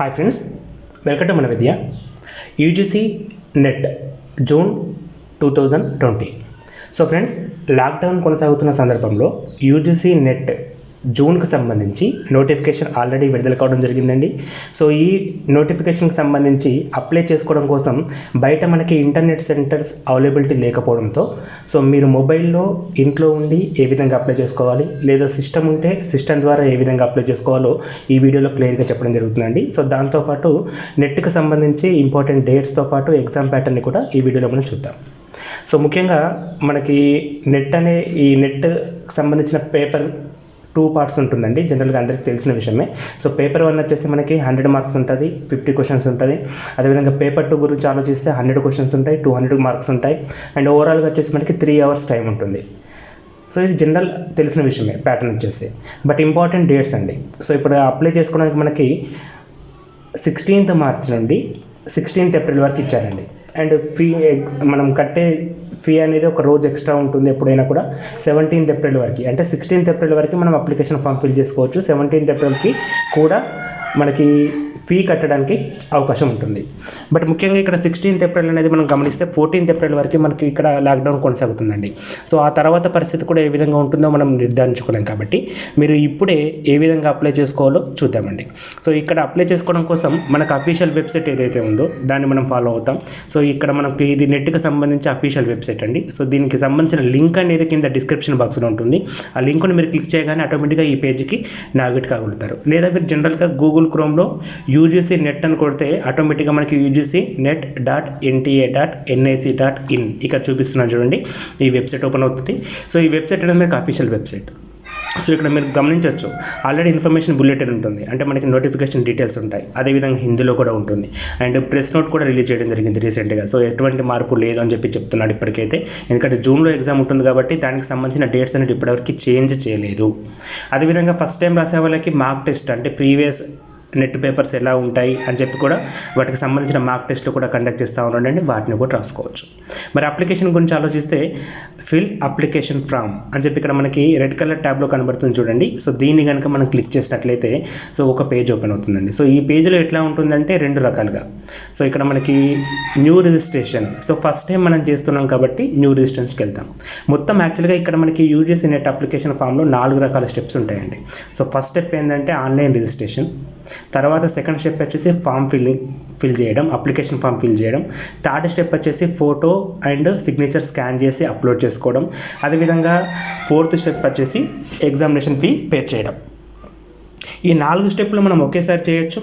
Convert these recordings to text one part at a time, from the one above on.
Hi friends, welcome to మన విద్య. UGC net June 2020. So friends, lockdown కొనసాగుతున్న సందర్భంలో యూజీసీ నెట్ జూన్కి సంబంధించి నోటిఫికేషన్ ఆల్రెడీ విడుదల కావడం జరిగిందండి. సో ఈ నోటిఫికేషన్కి సంబంధించి అప్లై చేసుకోవడం కోసం బయట మనకి ఇంటర్నెట్ సెంటర్స్ అవైలబిలిటీ లేకపోవడంతో సో మీరు మొబైల్లో ఇంట్లో ఉండి ఏ విధంగా అప్లై చేసుకోవాలి, లేదా సిస్టమ్ ఉంటే సిస్టమ్ ద్వారా ఏ విధంగా అప్లై చేసుకోవాలో ఈ వీడియోలో క్లియర్గా చెప్పడం జరుగుతుందండి. సో దాంతోపాటు నెట్కి సంబంధించి ఇంపార్టెంట్ డేట్స్తో పాటు ఎగ్జామ్ ప్యాటర్న్ని కూడా ఈ వీడియోలో మనం చూద్దాం. సో ముఖ్యంగా మనకి ఈ నెట్ సంబంధించిన పేపర్ 2 పార్ట్స్ ఉంటుందండి. జనరల్గా అందరికీ తెలిసిన విషయమే. సో పేపర్ 1 వచ్చేసి మనకి 100 మార్క్స్ ఉంటుంది, 50 క్వశ్చన్స్ ఉంటుంది. అదేవిధంగా పేపర్ 2 గురించి ఆలోచిస్తే 100 క్వశ్చన్స్ ఉంటాయి, 200 మార్క్స్ ఉంటాయి. అండ్ ఓవరాల్గా వచ్చేసి మనకి 3 hours టైం ఉంటుంది. సో ఇది జనరల్ తెలిసిన విషయమే ప్యాటర్న్ వచ్చేసి. బట్ ఇంపార్టెంట్ డేట్స్ అండి. సో ఇప్పుడు అప్లై చేసుకోవడానికి మనకి 16th మార్చ్ నుండి 16th ఏప్రిల్ వరకు ఇచ్చారండి. అండ్ మనం కట్టే ఫీ అనేది ఒక రోజు ఎక్స్ట్రా ఉంటుంది ఎప్పుడైనా కూడా. 17th ఏప్రిల్ వరకు, అంటే 16th ఏప్రిల్ వరకు మనం అప్లికేషన్ ఫామ్ ఫిల్ చేసుకోవచ్చు. 17th ఏప్రిల్కి కూడా మనకి ఫీ కట్టడానికి అవకాశం ఉంటుంది. బట్ ముఖ్యంగా ఇక్కడ 16th ఏప్రిల్ అనేది మనం గమనిస్తే 14th ఏప్రిల్ వరకు మనకి ఇక్కడ లాక్డౌన్ కొనసాగుతుందండి. సో ఆ తర్వాత పరిస్థితి కూడా ఏ విధంగా ఉంటుందో మనం నిర్ధారించుకోలేం. కాబట్టి మీరు ఇప్పుడే ఏ విధంగా అప్లై చేసుకోవాలో చూద్దామండి. సో ఇక్కడ అప్లై చేసుకోవడం కోసం మనకు అఫీషియల్ వెబ్సైట్ ఏదైతే ఉందో దాన్ని మనం ఫాలో అవుతాం. సో ఇక్కడ మనకి ఇది నెట్కి సంబంధించి అఫీషియల్ వెబ్సైట్ అండి. సో దీనికి సంబంధించిన లింక్ అనేది కింద డిస్క్రిప్షన్ బాక్స్లో ఉంటుంది. ఆ లింక్ని మీరు క్లిక్ చేయగానే ఆటోమేటిక్గా ఈ పేజ్కి నావిగేట్ కాగలుగుతారు. లేదా మీరు జనరల్గా గూగుల్ క్రోమ్లో యూజీసీ నెట్ అని కొడితే ఆటోమేటిక్గా మనకి UGCNet.NTA.NIC.in ఇక్కడ చూపిస్తున్నాను చూడండి. ఈ వెబ్సైట్ ఓపెన్ అవుతుంది. సో ఈ వెబ్సైట్ అనేది మనకి అఫీషియల్ వెబ్సైట్. సో ఇక్కడ మీరు గమనించవచ్చు, ఆల్రెడీ ఇన్ఫర్మేషన్ బుల్లెటిన్ ఉంటుంది, అంటే మనకి నోటిఫికేషన్ డీటెయిల్స్ ఉంటాయి. అదేవిధంగా హిందీలో కూడా ఉంటుంది. అండ్ ప్రెస్ నోట్ కూడా రిలీజ్ చేయడం జరిగింది రీసెంట్గా. సో ఎటువంటి మార్పు లేదు అని చెప్తున్నాడు ఇప్పటికైతే. ఎందుకంటే జూన్లో ఎగ్జామ్ ఉంటుంది కాబట్టి దానికి సంబంధించిన డేట్స్ అనేది ఇప్పటివరకు చేంజ్ చేయలేదు. అదేవిధంగా ఫస్ట్ టైం రాసే వాళ్ళకి మార్క్ టెస్ట్, అంటే ప్రీవియస్ నెట్ పేపర్స్ ఎలా ఉంటాయి అని చెప్పి కూడా వాటికి సంబంధించిన మార్క్ టెస్ట్లు కూడా కండక్ట్ చేస్తూ ఉండండి. వాటిని కూడా రాసుకోవచ్చు. మరి అప్లికేషన్ గురించి ఆలోచిస్తే ఫిల్ అప్లికేషన్ ఫామ్ అని చెప్పి ఇక్కడ మనకి రెడ్ కలర్ ట్యాబ్లో కనబడుతుంది చూడండి. సో దీన్ని కనుక మనం క్లిక్ చేసినట్లయితే సో ఒక పేజ్ ఓపెన్ అవుతుందండి. సో ఈ పేజ్లో ఎట్లా ఉంటుందంటే 2 రకాలుగా. సో ఇక్కడ మనకి new registration. So first time మనం చేస్తున్నాం కాబట్టి న్యూ రిజిస్ట్రేషన్స్కి వెళ్తాం. మొత్తం యాక్చువల్గా ఇక్కడ మనకి యూజీసీ నెట్ అప్లికేషన్ ఫామ్లో 4 రకాల స్టెప్స్ ఉంటాయండి. సో ఫస్ట్ స్టెప్ ఏంటంటే ఆన్లైన్ రిజిస్ట్రేషన్. తర్వాత సెకండ్ స్టెప్ వచ్చేసి ఫామ్ ఫిల్ చేయడం, అప్లికేషన్ ఫామ్ ఫిల్ చేయడం. థర్డ్ స్టెప్ వచ్చేసి ఫోటో అండ్ సిగ్నేచర్ స్కాన్ చేసి అప్లోడ్ చేసుకోవడం. అదేవిధంగా 4th స్టెప్ వచ్చేసి ఎగ్జామినేషన్ ఫీ పే చేయడం. ఈ 4 స్టెప్లు మనం ఒకేసారి చేయొచ్చు,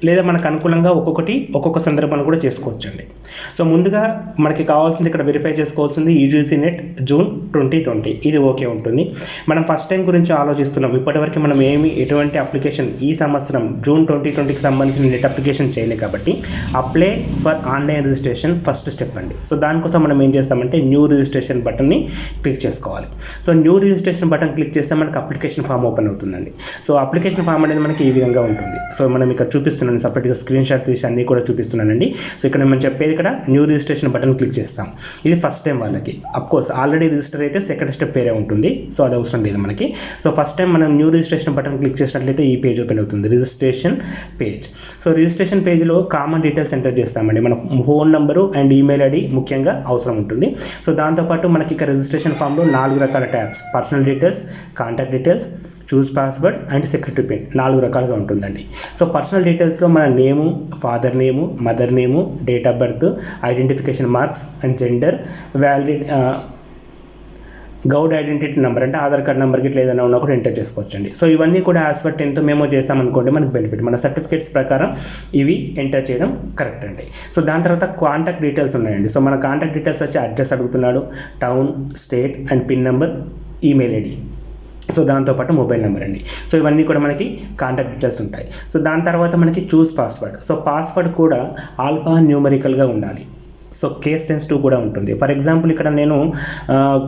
లేదా మనకు అనుకూలంగా ఒక్కొక్క సందర్భాన్ని కూడా చేసుకోవచ్చండి. సో ముందుగా మనకి కావాల్సింది ఇక్కడ వెరిఫై చేసుకోవాల్సింది యూజీసీ నెట్ జూన్ 2020. ఇది ఓకే ఉంటుంది. మనం ఫస్ట్ టైం గురించి ఆలోచిస్తున్నాం. ఇప్పటివరకు మనం ఎటువంటి అప్లికేషన్ ఈ సంవత్సరం జూన్ 2020కి సంబంధించిన నెట్ అప్లికేషన్ చేయలేదు కాబట్టి apply for online registration first step అండి. సో దానికోసం మనం ఏం చేస్తామంటే న్యూ రిజిస్ట్రేషన్ బటన్ని క్లిక్ చేసుకోవాలి. So new registration button click చేస్తే మనకు అప్లికేషన్ ఫామ్ ఓపెన్ అవుతుందండి. సో అప్లికేషన్ ఫామ్ అనేది మనకి ఈ విధంగా ఉంటుంది. సో మనం ఇక్కడ చూపిస్తున్నాం, సపరేట్గా స్క్రీన్ షాట్ తీసి అన్నీ కూడా చూపిస్తున్నానండి. సో ఇక్కడ మనం చెప్పేది ఇక్కడ న్యూ రిజిస్ట్రేషన్ బటన్ క్లిక్ చేస్తాం. ఇది ఫస్ట్ టైం వాళ్ళకి. అఫ్కోర్స్ ఆల్రెడీ రిజిస్టర్ అయితే సెకండ్ స్టెప్ వేరే ఉంటుంది. సో అది అవసరం లేదు మనకి. సో ఫస్ట్ టైం మనం న్యూ రిజిస్ట్రేషన్ బటన్ క్లిక్ చేసినట్లయితే ఈ పేజ్ ఓపెన్ అవుతుంది, రిజిస్ట్రేషన్ పేజ్. సో రిజిస్ట్రేషన్ పేజ్లో కామన్ డీటెయిల్స్ ఎంటర్ చేస్తామండి. మన phone number and email ID ముఖ్యంగా అవసరం ఉంటుంది. సో దాంతోపాటు మనకి ఇక్కడ రిజిస్ట్రేషన్ ఫామ్లో 4 రకాల tabs: personal details, contact details, choose password and security pin. 4 రకాలుగా ఉంటుందండి. సో పర్సనల్ డీటెయిల్స్లో మన name, father name, mother name, date of birth, identification marks and gender, గౌడ్ ఐడెంటిటీ నెంబర్, అంటే ఆధార్ కార్డ్ నెంబర్కి ఇట్లా ఏదైనా ఉన్నా కూడా ఎంటర్ చేసుకోవచ్చండి. సో ఇవన్నీ కూడా యాజ్ పర్ 10th మేమో చేస్తామనుకోండి మనకు బెనిఫిట్. మన సర్టిఫికేట్స్ ప్రకారం ఇవి ఎంటర్ చేయడం కరెక్ట్ అండి. సో దాని తర్వాత కాంటాక్ట్ డీటెయిల్స్ ఉన్నాయండి. సో మన కాంటాక్ట్ డీటెయిల్స్ వచ్చి అడ్రస్ అడుగుతున్నాడు, town, state and pin number, email ID, so దాంతోపాటు మొబైల్ నెంబర్ అండి. సో ఇవన్నీ కూడా మనకి కాంటాక్ట్ డీటెయిల్స్ ఉంటాయి. సో దాని తర్వాత మనకి చూస్ పాస్వర్డ్. సో పాస్వర్డ్ కూడా ఆల్ఫా న్యూమరికల్గా ఉండాలి. సో కేస్ సెన్సిటివ్ కూడా ఉంటుంది. ఫర్ ఎగ్జాంపుల్ ఇక్కడ నేను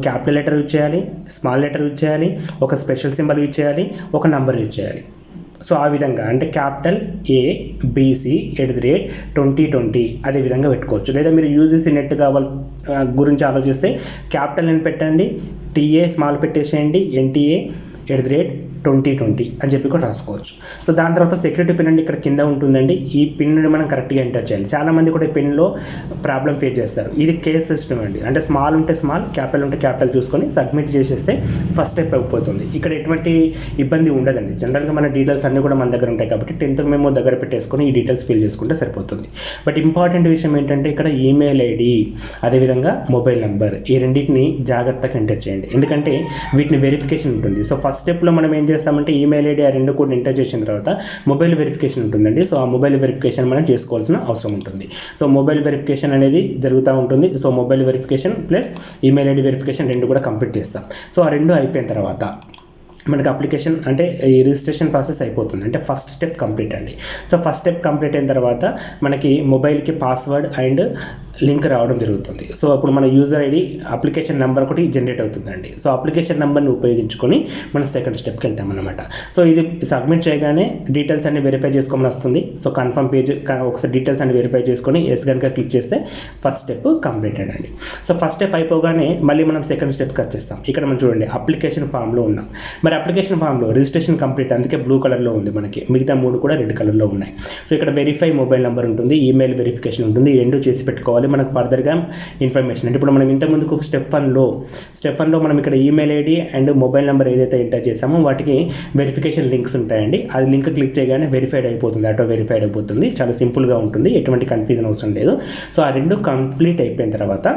క్యాపిటల్ లెటర్ యూజ్ చేయాలి, స్మాల్ లెటర్ యూజ్ చేయాలి, ఒక స్పెషల్ సింబల్ యూజ్ చేయాలి, ఒక నంబర్ యూజ్ చేయాలి. సో ఆ విధంగా అంటే క్యాపిటల్ ABC@2020 అదే విధంగా పెట్టుకోవచ్చు. లేదా మీరు యూజీసీ నెట్ గురించి ఆలోచిస్తే క్యాపిటల్ అని పెట్టండి, TA స్మాల్ పెట్టేసేయండి, NTA 2020 అని చెప్పి కూడా రాసుకోవచ్చు. సో దాని తర్వాత సెక్యూరిటీ పిన్ అండి ఇక్కడ కింద ఉంటుందండి. ఈ పిన్ని మనం కరెక్ట్గా ఎంటర్ చేయాలి. చాలామంది కూడా ఈ పిన్లో ప్రాబ్లం ఫేస్ చేస్తారు. ఇది కేస్ సిస్టమ్ అండి. అంటే స్మాల్ ఉంటే స్మాల్, క్యాపిటల్ ఉంటే క్యాపిటల్ చూసుకొని సబ్మిట్ చేసేస్తే ఫస్ట్ స్టెప్ అయిపోతుంది. ఇక్కడ ఎటువంటి ఇబ్బంది ఉండదండి. జనరల్గా మన డీటెయిల్స్ అన్నీ కూడా మన దగ్గర ఉంటాయి కాబట్టి 10th మేము దగ్గర పెట్టేసుకొని ఈ డీటెయిల్స్ ఫిల్ చేసుకుంటే సరిపోతుంది. బట్ ఇంపార్టెంట్ విషయం ఏంటంటే ఇక్కడ ఈమెయిల్ ఐడి అదేవిధంగా మొబైల్ నెంబర్ ఈ రెండింటిని జాగ్రత్తగా ఎంటర్ చేయండి. ఎందుకంటే వీటిని వెరిఫికేషన్ ఉంటుంది. సో ఫస్ట్ స్టెప్లో మనం ఏం చేస్తామంటే ఈమెయిల్ ఐడి ఆ రెండు కూడా ఎంటర్ చేసిన తర్వాత మొబైల్ వెరిఫికేషన్ ఉంటుందండి. సో ఆ మొబైల్ వెరిఫికేషన్ మనం చేసుకోవాల్సిన అవసరం ఉంటుంది. సో మొబైల్ వెరిఫికేషన్ అనేది జరుగుతూ ఉంటుంది. So mobile verification plus email ID verification రెండు కూడా కంప్లీట్ చేస్తాం. సో ఆ రెండు అయిపోయిన తర్వాత మనకి అప్లికేషన్ అంటే ఈ రిజిస్ట్రేషన్ ప్రాసెస్ అయిపోతుంది. అంటే ఫస్ట్ స్టెప్ కంప్లీట్ అండి. సో ఫస్ట్ స్టెప్ కంప్లీట్ అయిన తర్వాత మనకి మొబైల్కి పాస్వర్డ్ అండ్ లింక్ రావడం జరుగుతుంది. సో అప్పుడు మన యూజర్ ఐడి అప్లికేషన్ నెంబర్ ఒకటి జనరేట్ అవుతుందండి. సో అప్లికేషన్ నెంబర్ని ఉపయోగించుకొని మనం సెకండ్ స్టెప్కి వెళ్తామన్నమాట. సో ఇది సబ్మిట్ చేయగానే డీటెయిల్స్ అన్ని వెరిఫై చేసుకోమని వస్తుంది. సో కన్ఫర్మ్ పేజ్ ఒకసారి డీటెయిల్స్ అన్ని వెరిఫై చేసుకొని ఎస్ కనుక క్లిక్ చేస్తే ఫస్ట్ స్టెప్ కంప్లీటెడ్ అండి. సో ఫస్ట్ స్టెప్ అయిపోగానే మళ్ళీ మనం సెకండ్ స్టెప్కి వచ్చేస్తాం. ఇక్కడ మనం చూడండి అప్లికేషన్ ఫామ్లో ఉన్నాం. మరి అప్లికేషన్ ఫామ్లో రిజిస్ట్రేషన్ కంప్లీట్, అందుకే బ్లూ కలర్లో ఉంది మనకి. మిగతా మూడు కూడా రెడ్ కలర్లో ఉన్నాయి. సో ఇక్కడ వెరిఫై మొబైల్ నెంబర్ ఉంటుంది, ఈమెయిల్ వెరిఫికేషన్ ఉంటుంది. ఈ రెండు చేసి పెట్టుకోవాలి మనకు ఫర్దర్గా ఇన్ఫర్మేషన్. అంటే ఇప్పుడు మనం ఇంతకుముందుకు స్టెప్ వన్లో మనం ఇక్కడ email ID and mobile number ఏదైతే ఎంటర్ చేసామో వాటికి వెరిఫికేషన్ లింక్స్ ఉంటాయండి. అది లింక్ క్లిక్ చేయగానే వెరిఫైడ్ అయిపోతుంది, ఆటో వెరిఫైడ్ అయిపోతుంది. చాలా సింపుల్గా ఉంటుంది, ఎటువంటి కన్ఫ్యూజన్ అవసరం లేదు. సో ఆ రెండు కంప్లీట్ అయిపోయిన తర్వాత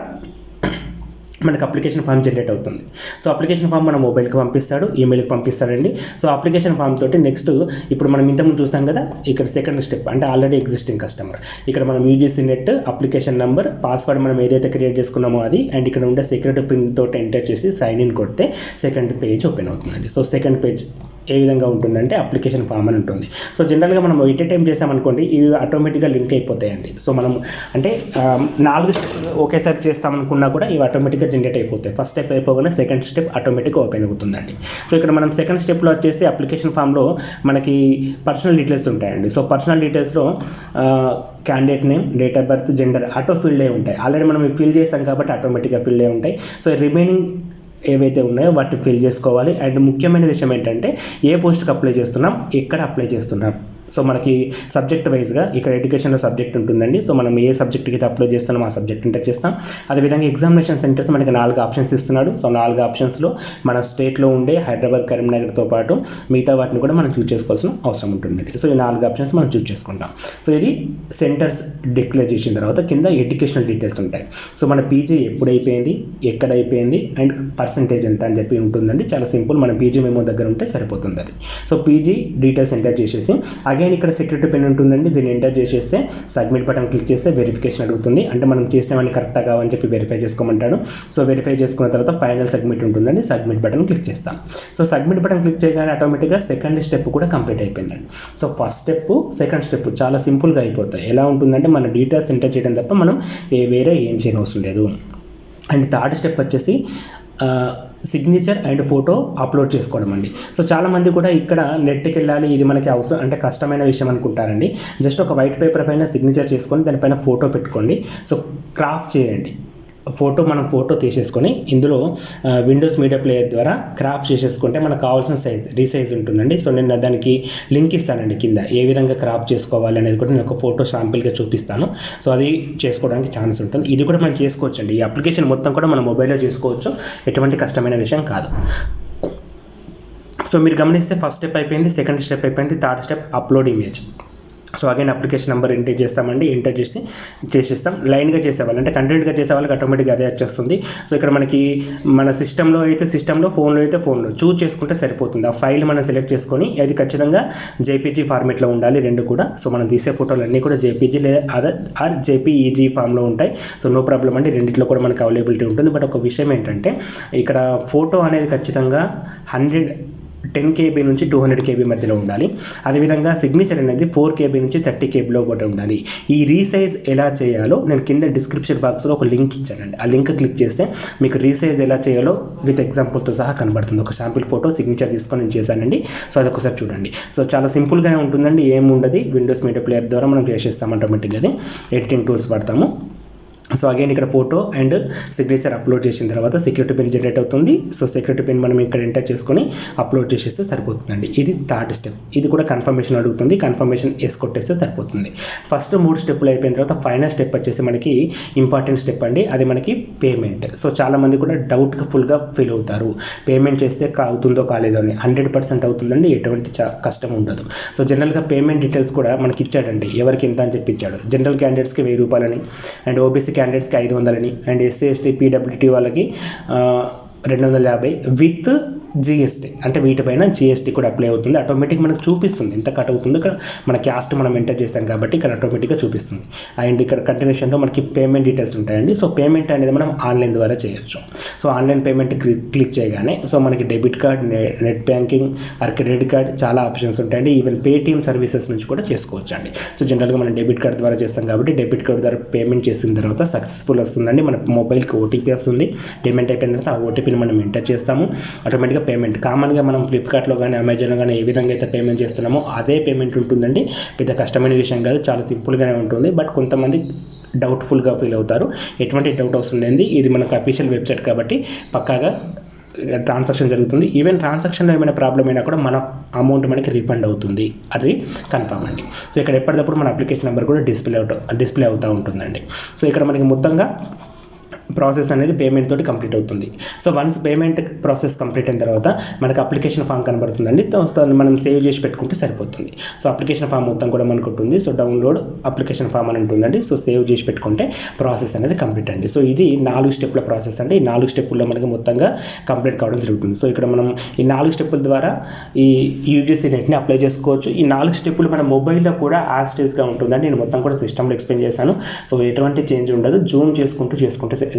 మనకు అప్లికేషన్ ఫామ్ జనరేట్ అవుతుంది. సో అప్లికేషన్ ఫామ్ మన మొబైల్కి పంపిస్తాడు, ఈమెయిల్కి పంపిస్తాడండి. సో అప్లికేషన్ ఫామ్ తోటి నెక్స్ట్ ఇప్పుడు మనం ఇంతకుముందు చూస్తాం కదా, ఇక్కడ సెకండ్ స్టెప్ అంటే ఆల్రెడీ ఎగ్జిస్టింగ్ కస్టమర్. ఇక్కడ మనం UGC net, application number, password మనం ఏదైతే క్రియేట్ చేసుకున్నామో అది, అండ్ ఇక్కడ ఉండే సెక్యూరిటీ పిన్ తోటి ఎంటర్ చేసి సైన్ ఇన్ కొడితే సెకండ్ పేజ్ ఓపెన్ అవుతుందండి. సో సెకండ్ పేజ్ ఏ విధంగా ఉంటుందంటే అప్లికేషన్ ఫామ్ అని ఉంటుంది. సో జనరల్గా మనం ఎట్ ఏ టైం చేసామనుకోండి ఇవి ఆటోమేటిక్గా లింక్ అయిపోతాయండి. సో మనం అంటే 4 స్టెప్స్ ఒకేసారి చేస్తామనుకున్నా కూడా ఇవి ఆటోమేటిక్గా జనరేట్ అయిపోతాయి. ఫస్ట్ స్టెప్ అయిపోగానే సెకండ్ స్టెప్ ఆటోమేటిక్గా ఓపెన్ అవుతుందండి. సో ఇక్కడ మనం సెకండ్ స్టెప్లో వచ్చేసి అప్లికేషన్ ఫామ్లో మనకి పర్సనల్ డీటెయిల్స్ ఉంటాయండి. సో పర్సనల్ డీటెయిల్స్లో candidate name, date of birth, gender auto filled అయి ఉంటాయి. ఆల్రెడీ మనం ఫిల్ చేస్తాం కాబట్టి ఆటోమేటిక్గా ఫిల్డ్ అయి ఉంటాయి. సో రిమైనింగ్ ఏవైతే ఉన్నాయో వాటిని ఫిల్ చేసుకోవాలి. అండ్ ముఖ్యమైన విషయం ఏంటంటే ఏ పోస్ట్కి అప్లై చేస్తున్నాం, ఎక్కడ అప్లై చేస్తున్నాం. సో మనకి సబ్జెక్ట్ వైజ్గా ఇక్కడ ఎడ్యుకేషన్లో సబ్జెక్ట్ ఉంటుందండి. సో మనం ఏ సబ్జెక్ట్కి అయితే అప్లై చేస్తున్నామో ఆ సబ్జెక్ట్ ఎంటర్ చేస్తాం. అదేవిధంగా ఎగ్జామినేషన్ సెంటర్స్ మనకి 4 ఆప్షన్స్ ఇస్తున్నాడు. సో 4 ఆప్షన్స్లో మన స్టేట్లో ఉండే హైదరాబాద్, కరీంనగర్తో పాటు మిగతా వాటిని కూడా మనం చూస్ చేసుకోవాల్సిన అవసరం ఉంటుందండి. సో ఈ 4 ఆప్షన్స్ మనం చూస్ చేసుకుంటాం. సో ఇది సెంటర్స్ డిక్లేర్ చేసిన తర్వాత కింద ఎడ్యుకేషనల్ డీటెయిల్స్ ఉంటాయి. సో మన పీజీ ఎప్పుడు అయిపోయింది, ఎక్కడ అయిపోయింది అండ్ పర్సంటేజ్ ఎంత అని చెప్పి ఉంటుందండి. చాలా సింపుల్, మన పీజీ మెమో దగ్గర ఉంటే సరిపోతుంది అది. సో పీజీ డీటెయిల్స్ ఎంటర్ చేసేసి అగైన్ ఇక్కడ సెక్యూరిటీ పిన్ ఉంటుందండి. దీన్ని ఎంటర్ చేసేస్తే సబ్మిట్ బటన్ క్లిక్ చేస్తే వెరిఫికేషన్ అడుగుతుంది. అంటే మనం చేసినవన్నీ కరెక్ట్గా కావని చెప్పి వెరిఫై చేసుకోమంటాడు. సో వెరిఫై చేసుకున్న తర్వాత ఫైనల్ సబ్మిట్ ఉంటుందండి. సబ్మిట్ బటన్ క్లిక్ చేస్తాం. సో సబ్మిట్ బటన్ క్లిక్ చేయగానే ఆటోమేటిక్గా సెకండ్ స్టెప్ కూడా కంప్లీట్ అయిపోయిందండి. So first step, second step చాలా సింపుల్గా అయిపోతాయి. ఎలా ఉంటుందంటే మన డీటెయిల్స్ ఎంటర్ చేయడం తప్ప మనం వేరే ఏం చేయనవసరం లేదు. అండ్ థర్డ్ స్టెప్ వచ్చేసి సిగ్నేచర్ అండ్ ఫోటో అప్లోడ్ చేసుకోవడం అండి. సో చాలామంది కూడా ఇక్కడ నెట్కి వెళ్ళాలి, ఇది మనకి అవసరం అంటే కష్టమైన విషయం అనుకుంటారండి. జస్ట్ ఒక వైట్ పేపర్ పైన సిగ్నేచర్ చేసుకొని దానిపైన ఫోటో పెట్టుకోండి. సో క్రాఫ్ట్ చేయండి. మనం ఫోటో తీసేసుకొని ఇందులో విండోస్ మీడియా ప్లేయర్ ద్వారా క్రాప్ చేసేసుకుంటే మనకు కావాల్సిన సైజ్ రీసైజ్ ఉంటుందండి. సో నేను దానికి లింక్ ఇస్తానండి కింద, ఏ విధంగా క్రాప్ చేసుకోవాలి అనేది కూడా నేను ఒక ఫోటో శాంపిల్గా చూపిస్తాను. సో అది చేసుకోవడానికి ఛాన్స్ ఉంటుంది. ఇది కూడా మనం చేసుకోవచ్చండి. ఈ అప్లికేషన్ మొత్తం కూడా మన మొబైల్లో చేసుకోవచ్చు, ఎటువంటి కష్టమైన విషయం కాదు. సో మీరు గమనిస్తే ఫస్ట్ స్టెప్ అయిపోయింది, సెకండ్ స్టెప్ అయిపోయింది, third step upload image. So again application number enter చేస్తామండి. ఎంటర్ చేసి చేసేస్తాం. లైన్గా చేసేవాళ్ళు అంటే కంటెంట్గా చేసే వాళ్ళకి ఆటోమేటిక్గా అదే వచ్చేస్తుంది. సో ఇక్కడ మనకి మన సిస్టంలో అయితే సిస్టంలో, ఫోన్లో అయితే ఫోన్లో చూజ్ చేసుకుంటే సరిపోతుంది. ఆ ఫైల్ మనం సెలెక్ట్ చేసుకొని అది ఖచ్చితంగా జేపీజీ ఫార్మేట్లో ఉండాలి రెండు కూడా. సో మనం తీసే ఫోటోలు అన్నీ కూడా జేపీజీ లేదా అదర్ జేపీఈజీ ఫామ్లో ఉంటాయి. సో నో ప్రాబ్లం అండి, రెండిట్లో కూడా మనకు అవైలబిలిటీ ఉంటుంది. బట్ ఒక విషయం ఏంటంటే ఇక్కడ ఫోటో అనేది ఖచ్చితంగా 10 KB నుంచి 200 KB మధ్యలో ఉండాలి. అదేవిధంగా సిగ్నేచర్ అనేది 4 KB నుంచి 30 KBలో కూడా ఉండాలి. ఈ రీసైజ్ ఎలా చేయాలో నేను కింద డిస్క్రిప్షన్ బాక్స్లో ఒక లింక్ ఇచ్చానండి. ఆ లింక్ క్లిక్ చేస్తే మీకు రీసైజ్ ఎలా చేయాలో విత్ ఎగ్జాంపుల్తో సహా కనబడుతుంది. ఒక శాంపిల్ ఫోటో సిగ్నేచర్ తీసుకొని నేను చేశానండి. సో అదొకసారి చూడండి. సో చాలా సింపుల్గానే ఉంటుందండి, ఏముండదు. విండోస్ మీడియా ప్లేయర్ ద్వారా మనం చేసేస్తాం ఆటోమేటిక్గా. అది ఎడిటింగ్ టూల్స్ వాడతాము. సో అగైన్ ఇక్కడ ఫోటో అండ్ సిగ్నేచర్ అప్లోడ్ చేసిన తర్వాత సెక్యూరిటీ పిన్ జనరేట్ అవుతుంది. సో సెక్యూరిటీ పిన్ మనం ఇక్కడ ఎంటర్ చేసుకొని అప్లోడ్ చేసేస్తే సరిపోతుందండి. ఇది థర్డ్ స్టెప్. ఇది కూడా కన్ఫర్మేషన్ అడుగుతుంది. కన్ఫర్మేషన్ ఎస్ కొట్టేస్తే సరిపోతుంది. ఫస్ట్ 3 స్టెప్పులు అయిపోయిన తర్వాత ఫైనల్ స్టెప్ వచ్చేసి మనకి ఇంపార్టెంట్ స్టెప్ అండి. అది మనకి పేమెంట్. సో చాలామంది కూడా ఫుల్గా ఫీల్ అవుతారు. పేమెంట్ చేస్తే అవుతుందో కాలేదో అని. 100% అవుతుందండి. ఎటువంటి కష్టం ఉండదు. సో జనరల్గా పేమెంట్ డీటెయిల్స్ కూడా మనకి ఇచ్చాడండి. ఎవరికి ఎంత అని చెప్పి ఇచ్చాడు. జనరల్ క్యాండిడేట్స్కి 1000 రూపాయలని అండ్ ఓబీసీ క్యాండిడేట్స్కి 500 అండ్ ఎస్సీ ఎస్టీ పీడబ్ల్యూటీ వాళ్ళకి 250 విత్ జిఎస్టీ. అంటే వీటిపైన జిఎస్టీ కూడా అప్లై అవుతుంది. ఆటోమేటిక్ మనకు చూపిస్తుంది ఎంత కట్ అవుతుందో. ఇక్కడ మన క్యాస్ట్ మనం ఎంటర్ చేస్తాం కాబట్టి ఇక్కడ ఆటోమేటిక్గా చూపిస్తుంది. అండ్ ఇక్కడ కంటిన్యూషన్లో మనకి పేమెంట్ డీటెయిల్స్ ఉంటాయండి. సో పేమెంట్ అనేది మనం ఆన్లైన్ ద్వారా చేయొచ్చు. సో ఆన్లైన్ పేమెంట్ క్లిక్ చేయగానే సో మనకి debit card, net banking or credit card చాలా ఆప్షన్స్ ఉంటాయండి. ఈవెన్ పేటీఎం సర్వీసెస్ నుంచి కూడా చేసుకోవచ్చు అండి. సో జనరల్గా మనం డెబిట్ కార్డ్ ద్వారా చేస్తాం కాబట్టి డెబిట్ కార్డ్ ద్వారా పేమెంట్ చేసిన తర్వాత సక్సెస్ఫుల్ వస్తుందండి. మన మొబైల్కి ఓటీపీ వస్తుంది. పేమెంట్ అయిపోయిన తర్వాత ఆ ఓటీపీని మనం ఎంటర్ చేస్తాము. ఆటోమేటిక్గా పేమెంట్ కామన్గా మనం ఫ్లిప్కార్ట్లో కానీ అమెజాన్లో కానీ ఏ విధంగా అయితే పేమెంట్ చేస్తున్నామో అదే పేమెంట్ ఉంటుందండి. పెద్ద కష్టమైన విషయం కాదు, చాలా సింపుల్గానే ఉంటుంది. బట్ కొంతమంది డౌట్ఫుల్గా ఫీల్ అవుతారు. ఎటువంటి డౌట్ అవసరం లేనిది. ఇది మనకు అఫీషియల్ వెబ్సైట్ కాబట్టి పక్కాగా ట్రాన్సాక్షన్ జరుగుతుంది. ఈవెన్ ట్రాన్సాక్షన్లో ఏమైనా ప్రాబ్లం అయినా కూడా మన అమౌంట్ మనకి రీఫండ్ అవుతుంది. అది కన్ఫర్మ్ అండి. సో ఇక్కడ ఎప్పటికప్పుడు మన అప్లికేషన్ నెంబర్ కూడా డిస్ప్లే అవుతూ ఉంటుందండి. సో ఇక్కడ మనకి మొత్తంగా ప్రాసెస్ అనేది పేమెంట్ తోటి కంప్లీట్ అవుతుంది. So once payment process complete అయిన తర్వాత మనకు అప్లికేషన్ ఫామ్ కనబడుతుందండి. సో మనం సేవ్ చేసి పెట్టుకుంటే సరిపోతుంది. సో అప్లికేషన్ ఫామ్ మొత్తం కూడా మనకు ఉంటుంది. సో డౌన్లోడ్ అప్లికేషన్ ఫామ్ అని ఉంటుందండి. సో సేవ్ చేసి పెట్టుకుంటే ప్రాసెస్ అనేది కంప్లీట్ అండి. సో ఇది 4 స్టెప్ల ప్రాసెస్ అండి. ఈ 4 స్టెప్పుల్లో మనకి మొత్తంగా కంప్లీట్ కావడం జరుగుతుంది. సో ఇక్కడ మనం ఈ 4 స్టెప్పుల ద్వారా ఈ యూజీసీ నెట్ని అప్లై చేసుకోవచ్చు. ఈ 4 స్టెప్పులు మన మొబైల్లో కూడా యాస్టేజ్గా ఉంటుందండి. నేను మొత్తం కూడా సిస్టంలో ఎక్స్ప్లెయిన్ చేశాను. సో ఎటువంటి చేంజ్ ఉండదు. జూమ్ చేసుకుంటూ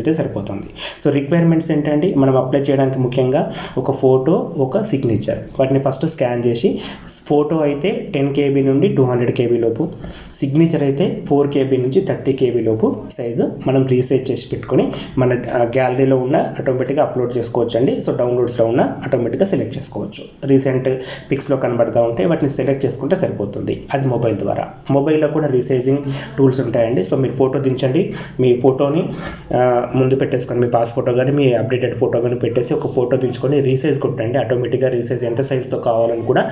వెళ్తే సరిపోతుంది. సో రిక్వైర్మెంట్స్ ఏంటంటే మనం అప్లై చేయడానికి ముఖ్యంగా ఒక ఫోటో, ఒక సిగ్నేచర్. వాటిని ఫస్ట్ స్కాన్ చేసి ఫోటో అయితే 10 KB నుండి 200 KB లోపు, సిగ్నేచర్ అయితే 4 KB నుంచి 30 KB లోపు సైజు మనం రీసైజ్ చేసి పెట్టుకొని మన గ్యాలరీలో ఉన్న ఆటోమేటిక్గా అప్లోడ్ చేసుకోవచ్చు అండి. సో డౌన్లోడ్స్లో ఉన్న ఆటోమేటిక్గా సెలెక్ట్ చేసుకోవచ్చు. రీసెంట్ పిక్స్లో కనబడుతూ ఉంటే వాటిని సెలెక్ట్ చేసుకుంటే సరిపోతుంది. అది మొబైల్ ద్వారా. మొబైల్లో కూడా రీసైజింగ్ టూల్స్ ఉంటాయండి. సో మీరు ఫోటో దించండి. మీ ఫోటోని ముందు పెట్టేసుకొని మీ పాస్ ఫోటో కానీ మీ అప్డేటెడ్ ఫోటో కానీ పెట్టేసి ఒక ఫోటో దించుకొని రీసైజ్ కొట్టండి. ఆటోమేటిక్గా రీసైజ్ ఎంత సైజుతో కావాలని కూడా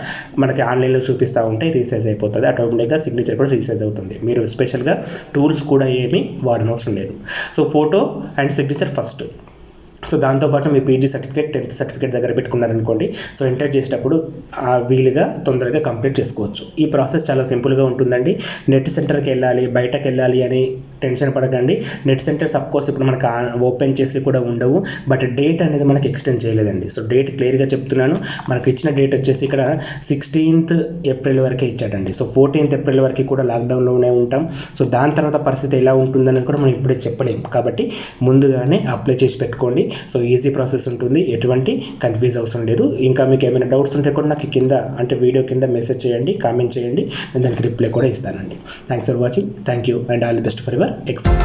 మనకి ఆన్లైన్లో చూపిస్తూ ఉంటే రీసైజ్ అయిపోతుంది. ఆటోమేటిక్గా సిగ్నేచర్ కూడా రీసైజ్ అవుతుంది. మీరు స్పెషల్గా టూల్స్ కూడా ఏమీ వాడనవసరం లేదు. So photo and signature first. So దాంతోపాటు మీ పీజీ సర్టిఫికేట్, 10th సర్టిఫికేట్ దగ్గర పెట్టుకున్నారనుకోండి. సో ఎంటర్ చేసేటప్పుడు వీలుగా తొందరగా కంప్లీట్ చేసుకోవచ్చు. ఈ ప్రాసెస్ చాలా సింపుల్గా ఉంటుందండి. నెట్ సెంటర్కి వెళ్ళాలి, బయటకు వెళ్ళాలి అని టెన్షన్ పడకండి. నెట్ సెంటర్స్ అఫ్కోర్స్ ఇప్పుడు మనకు ఓపెన్ చేసి కూడా ఉండవు. బట్ డేట్ అనేది మనకి ఎక్స్టెండ్ చేయలేదండి. సో డేట్ క్లియర్గా చెప్తున్నాను. మనకు ఇచ్చిన డేట్ వచ్చేసి ఇక్కడ 16th ఏప్రిల్ వరకే ఇచ్చాడండి. సో 14th ఏప్రిల్ వరకు కూడా లాక్డౌన్లోనే ఉంటాం. సో దాని తర్వాత పరిస్థితి ఎలా ఉంటుందనేది కూడా మనం ఇప్పుడే చెప్పలేం. కాబట్టి ముందుగానే అప్లై చేసి పెట్టుకోండి. సో ఈజీ ప్రాసెస్ ఉంటుంది. ఎటువంటి కన్ఫ్యూజ్ అవసరం లేదు. ఇంకా మీకు ఏమైనా డౌట్స్ ఉంటే కూడా నాకు కింద అంటే వీడియో కింద మెసేజ్ చేయండి, కామెంట్ చేయండి. నేను దానికి రిప్లై కూడా ఇస్తానండి. Thanks for watching. Thank you and all the best for your exam.